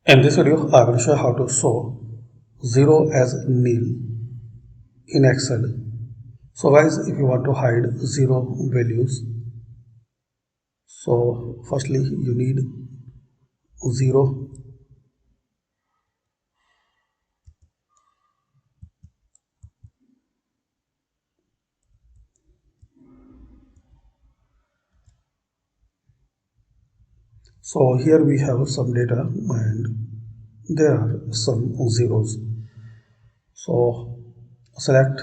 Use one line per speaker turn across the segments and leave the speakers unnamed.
In this video, I will show how to show 0 as nil in Excel. So guys, if you want to hide 0 values, so firstly you need 0. So here we have some data and there are some zeros. So select,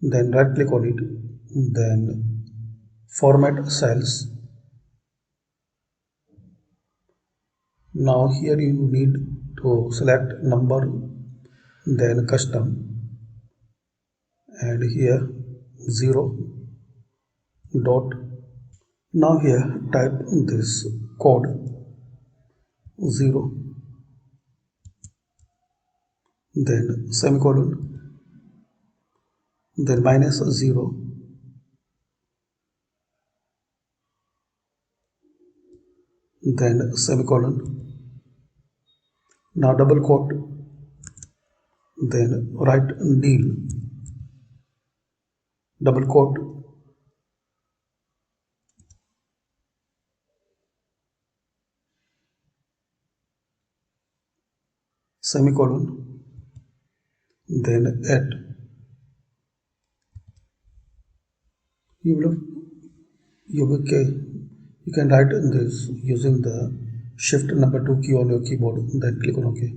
then right click on it, then format cells. Now here you need to select number, then custom, and here 0 dot. Now here type this code 0, then semicolon, then minus 0, then semicolon. Now double quote, then write nil, double quote, semicolon, then at. You can write this using the shift number 2 key on your keyboard, then click on OK.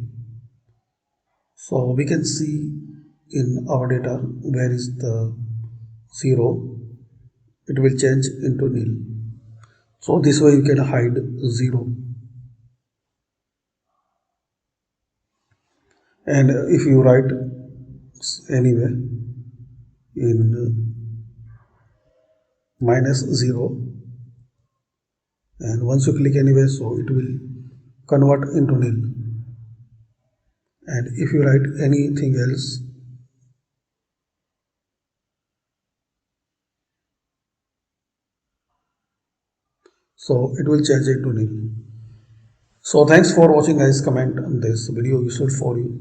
So we can see in our data where is the 0, it will change into nil. So this way you can hide 0. And if you write anywhere in minus 0, and once you click anywhere, so it will convert into nil. And if you write anything else, so it will change into nil. So thanks for watching guys. Comment on this video useful for you.